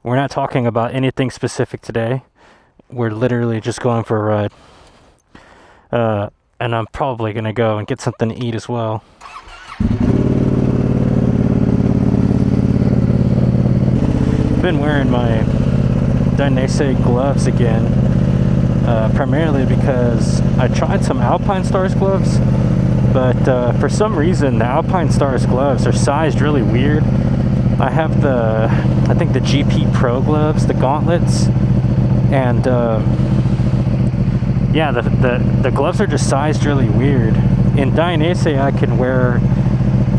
We're not talking about anything specific today. We're literally just going for a ride. And I'm probably gonna go and get something to eat as well. Been wearing my Dainese gloves again, primarily because I tried some Alpine Stars gloves, but for some reason the Alpine Stars gloves are sized really weird. I have I think the GP Pro gloves, the gauntlets, and yeah, the gloves are just sized really weird. In Dainese, I can wear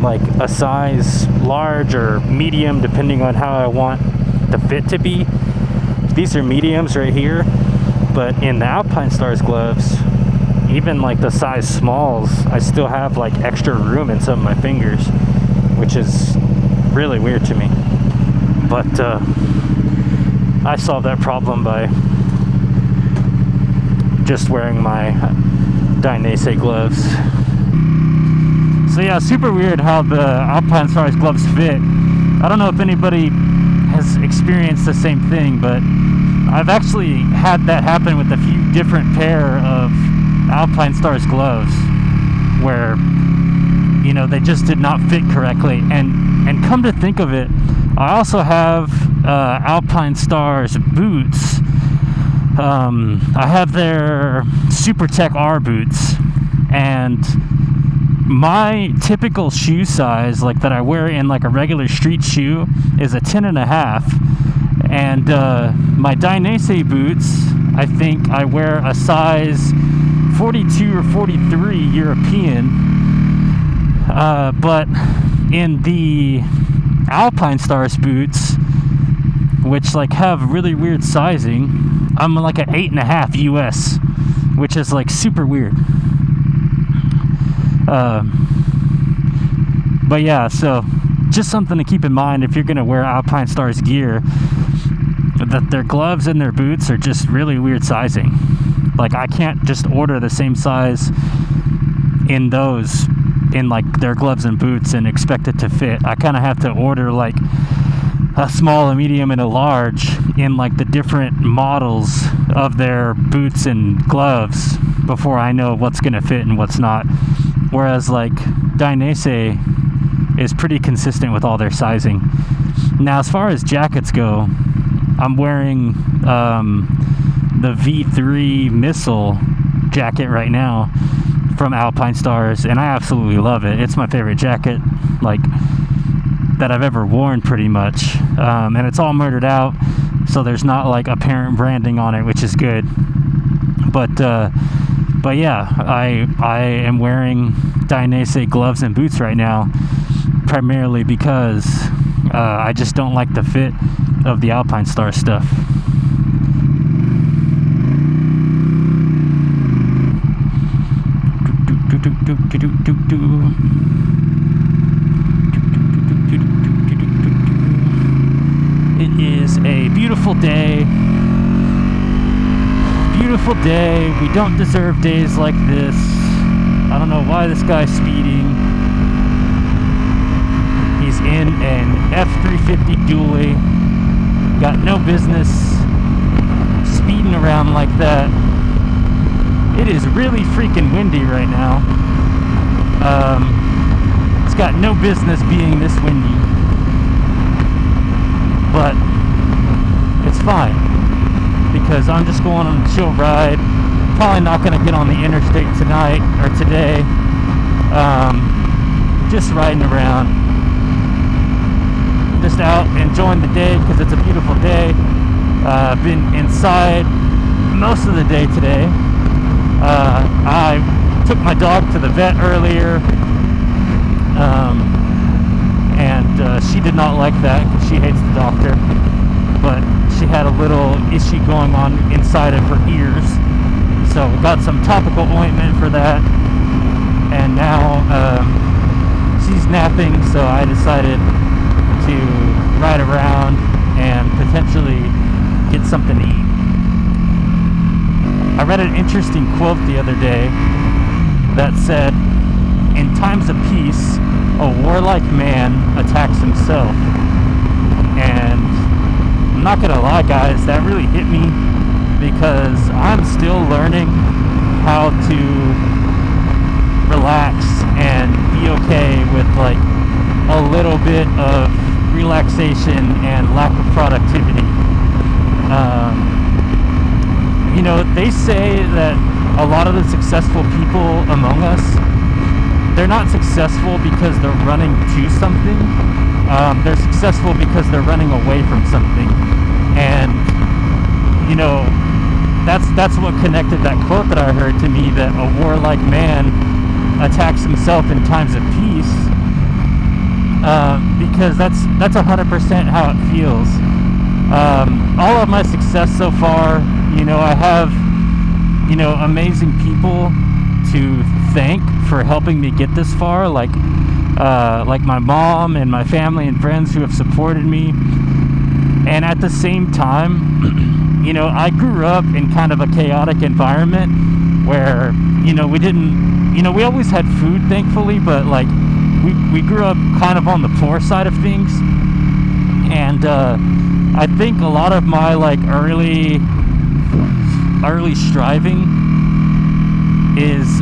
like a size large or medium depending on how I want the fit to be. These are mediums right here, but in the Alpine Stars gloves, even like the size smalls, I still have like extra room in some of my fingers, which is really weird to me. But I solved that problem by just wearing my Dainese gloves. So yeah, super weird how the Alpine Stars gloves fit. I don't know if anybody has experienced the same thing, but I've actually had that happen with a few different pair of Alpine Stars gloves where, you know, they just did not fit correctly. And come to think of it, I also have Alpine Stars boots. I have their Super Tech R boots, and my typical shoe size, like that I wear in like a regular street shoe, is a 10.5, and my Dainese boots, I think I wear a size 42 or 43 European, but in the Alpine Stars boots, which like have really weird sizing, I'm like an 8.5 US, which is like super weird. But yeah, so just something to keep in mind if you're gonna wear Alpine Stars gear, that their gloves and their boots are just really weird sizing. Like I can't just order the same size in those, in like their gloves and boots, and expect it to fit. I kind of have to order like a small, a medium, and a large in like the different models of their boots and gloves before I know what's gonna fit and what's not. Whereas like Dainese is pretty consistent with all their sizing. Now as far as jackets go, I'm wearing the V3 Missile jacket right now from Alpine Stars, and I absolutely love it. It's my favorite jacket like that I've ever worn, pretty much. And it's all murdered out, so there's not like apparent branding on it, which is good. But yeah, I am wearing Dainese gloves and boots right now, primarily because I just don't like the fit of the Alpine Star stuff. It is a beautiful day. Beautiful day. We don't deserve days like this. I don't know why this guy's speeding. He's in an F-350 dually. Got no business speeding around like that. It is really freaking windy right now. It's got no business being this windy. But it's fine, because I'm just going on a chill ride. Probably not going to get on the interstate tonight or today. Just riding around, just out enjoying the day because it's a beautiful day. I've been inside most of the day today. I took my dog to the vet earlier, and she did not like that because she hates the doctor. But she had a little issue going on inside of her ears, so we got some topical ointment for that, and now she's napping, so I decided to ride around and potentially get something to eat. I read an interesting quote the other day that said, "In times of peace, a warlike man attacks himself." And I'm not gonna lie, guys, that really hit me, because I'm still learning how to relax and be okay with like a little bit of relaxation and lack of productivity. You know, they say that a lot of the successful people among us, they're not successful because they're running to something. They're successful because they're running away from something. And you know, that's what connected that quote that I heard to me, that a warlike man attacks himself in times of peace, because that's 100% how it feels. All of my success so far, you know, I have, you know, amazing people to thank for helping me get this far, like my mom and my family and friends who have supported me. And at the same time, you know, I grew up in kind of a chaotic environment where, you know, we always had food, thankfully, but like we grew up kind of on the poor side of things. And I think a lot of my like early striving is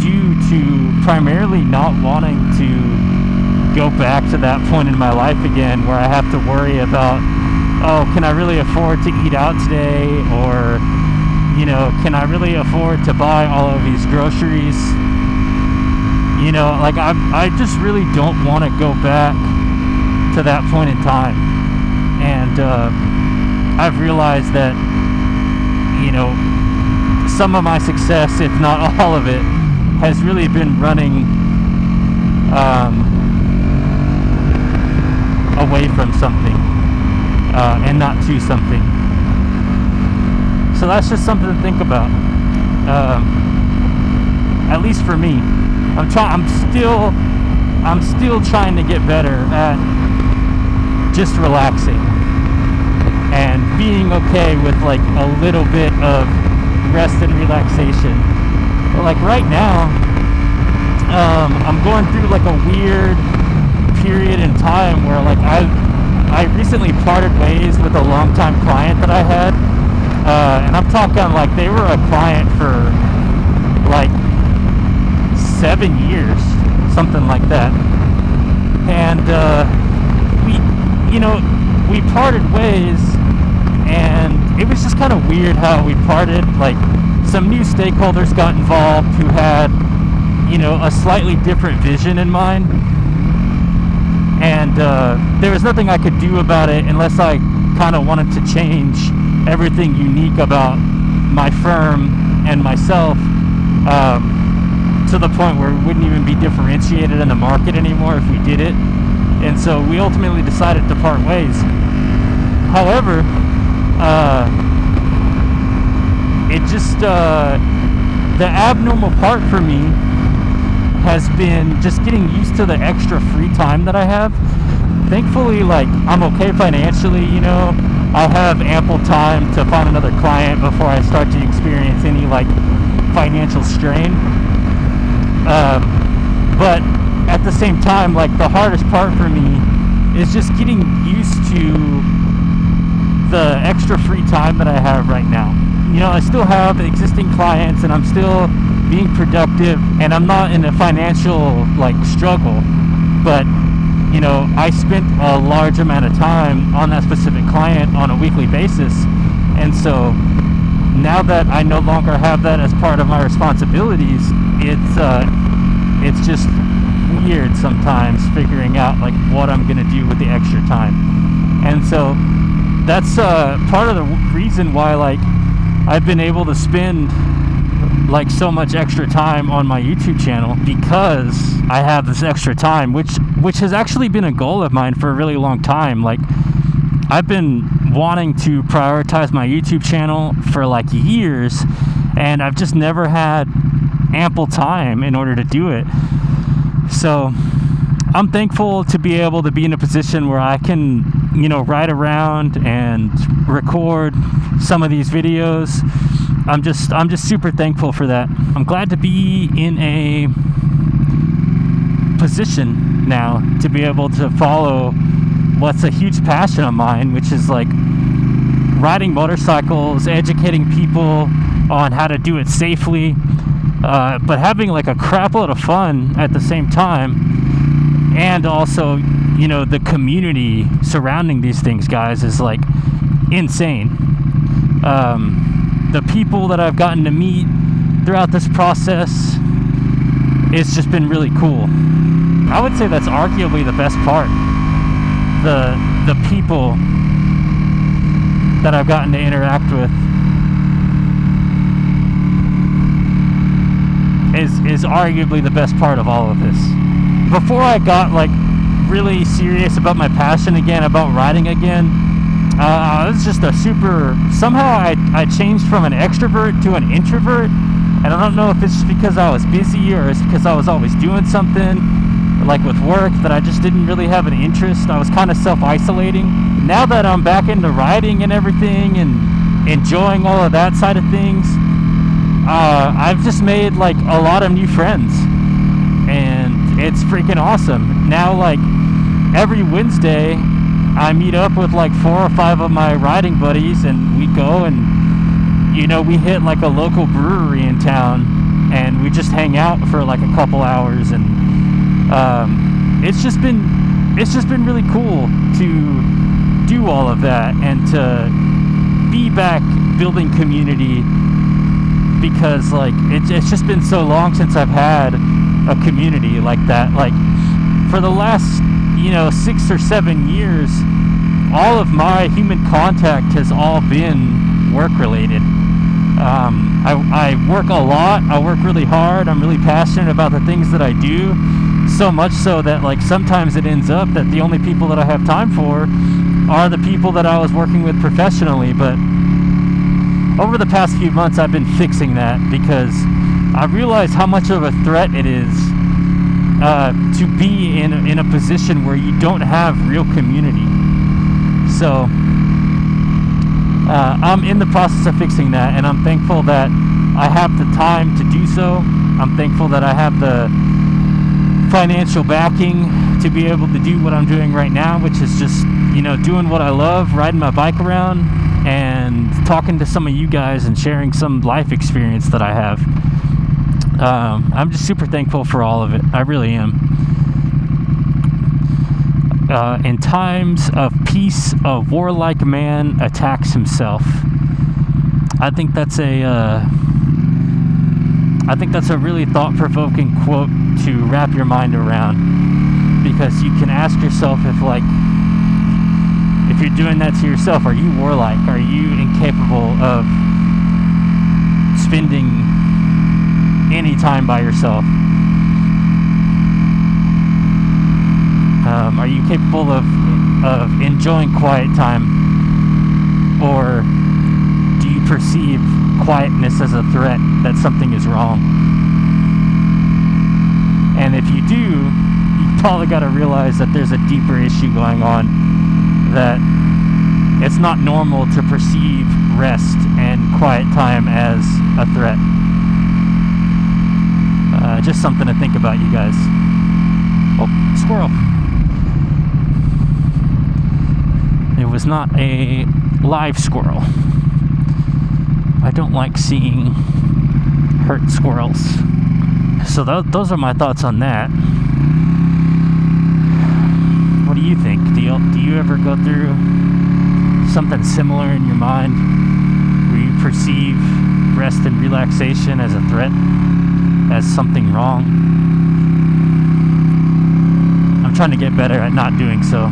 due to primarily not wanting to go back to that point in my life again where I have to worry about, oh, can I really afford to eat out today? Or, you know, can I really afford to buy all of these groceries? You know, like I just really don't want to go back to that point in time. And I've realized that, you know, some of my success, if not all of it, has really been running away from something and not to something. So that's just something to think about. At least for me, I'm still trying to get better at just relaxing and being okay with like a little bit of rest and relaxation. But like right now, I'm going through like a weird period in time where like I recently parted ways with a longtime client that I had, and I'm talking like they were a client for like 7 years, something like that. And we parted ways, and it was just kind of weird how we parted. Like, some new stakeholders got involved who had, you know, a slightly different vision in mind, and there was nothing I could do about it unless I kind of wanted to change everything unique about my firm and myself, to the point where we wouldn't even be differentiated in the market anymore if we did it. And so we ultimately decided to part ways. However, it just the abnormal part for me has been just getting used to the extra free time that I have. Thankfully, like, I'm okay financially, you know. I'll have ample time to find another client before I start to experience any like financial strain. But at the same time, like, the hardest part for me is just getting used to the extra free time that I have right now. You know, I still have existing clients and I'm still being productive, and I'm not in a financial like struggle, but you know, I spent a large amount of time on that specific client on a weekly basis. And so now that I no longer have that as part of my responsibilities, it's just weird sometimes figuring out like what I'm gonna do with the extra time. And so that's part of the reason why like I've been able to spend like so much extra time on my YouTube channel, because I have this extra time, which has actually been a goal of mine for a really long time. Like, I've been wanting to prioritize my YouTube channel for like years, and I've just never had ample time in order to do it. So I'm thankful to be able to be in a position where I can, you know, ride around and record some of these videos. I'm just super thankful for that. I'm glad to be in a position now to be able to follow what's a huge passion of mine, which is like riding motorcycles, educating people on how to do it safely, but having like a crap load of fun at the same time. And also, you know, the community surrounding these things, guys, is like insane. The people that I've gotten to meet throughout this process, it's just been really cool. I would say that's arguably the best part. The people that I've gotten to interact with is arguably the best part of all of this. Before I got like really serious about my passion again, about riding again, I was just somehow I changed from an extrovert to an introvert. And I don't know if it's just because I was busy or it's because I was always doing something, like with work, that I just didn't really have an interest. I was kind of self-isolating. Now that I'm back into riding and everything and enjoying all of that side of things, I've just made like a lot of new friends. And it's freaking awesome. Now, like, every Wednesday, I meet up with like 4 or 5 of my riding buddies, and we go and, you know, we hit like a local brewery in town, and we just hang out for like a couple hours, and it's just been really cool to do all of that and to be back building community, because like it's just been so long since I've had a community like that. Like, for the last, you know, 6 or 7 years, all of my human contact has all been work related. I work a lot. I work really hard. I'm really passionate about the things that I do, so much so that like sometimes it ends up that the only people that I have time for are the people that I was working with professionally. But over the past few months, I've been fixing that, because I realize how much of a threat it is to be in a position where you don't have real community. So I'm in the process of fixing that, and I'm thankful that I have the time to do so. I'm thankful that I have the financial backing to be able to do what I'm doing right now, which is just, you know, doing what I love, riding my bike around and talking to some of you guys and sharing some life experience that I have. I'm just super thankful for all of it. I really am. In times of peace, a warlike man attacks himself. I think that's a really thought-provoking quote to wrap your mind around, because you can ask yourself if you're doing that to yourself, are you warlike? Are you incapable of spending any time by yourself? Are you capable of enjoying quiet time? Or do you perceive quietness as a threat, that something is wrong? And if you do, you probably got to realize that there's a deeper issue going on, that it's not normal to perceive rest and quiet time as a threat. Just something to think about, you guys. Oh, squirrel. It was not a live squirrel. I don't like seeing hurt squirrels. So those are my thoughts on that. What do you think? Do you ever go through something similar in your mind where you perceive rest and relaxation as a threat, as something wrong? I'm trying to get better at not doing so.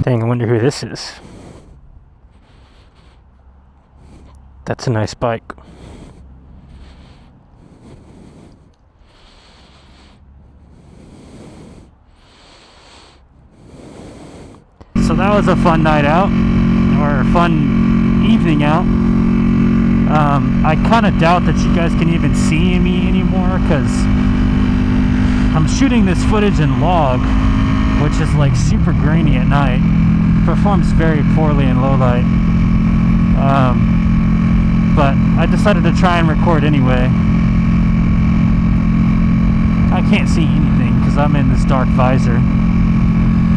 Dang, I wonder who this is. That's a nice bike. So that was a fun night out, or a fun evening out. I kind of doubt that you guys can even see me anymore, because I'm shooting this footage in log, which is like super grainy at night. Performs very poorly in low light. I decided to try and record anyway. I can't see anything because I'm in this dark visor,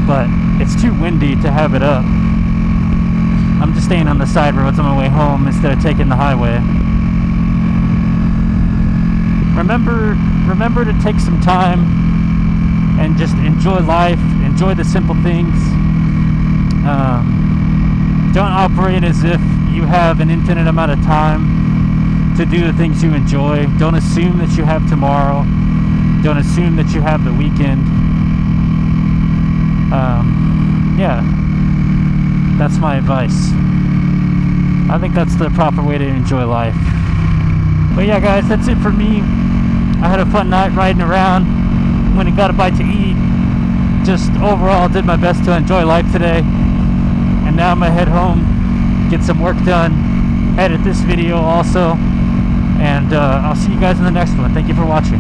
but it's too windy to have it up. I'm just staying on the side roads on my way home instead of taking the highway. Remember to take some time and just enjoy life, enjoy the simple things. Don't operate as if you have an infinite amount of time to do the things you enjoy. Don't assume that you have tomorrow. Don't assume that you have the weekend. Yeah, that's my advice. I think that's the proper way to enjoy life. But yeah, guys, that's it for me. I had a fun night riding around. When I got a bite to eat, just overall did my best to enjoy life today. And now I'm gonna head home, get some work done, edit this video also, and I'll see you guys in the next one. Thank you for watching.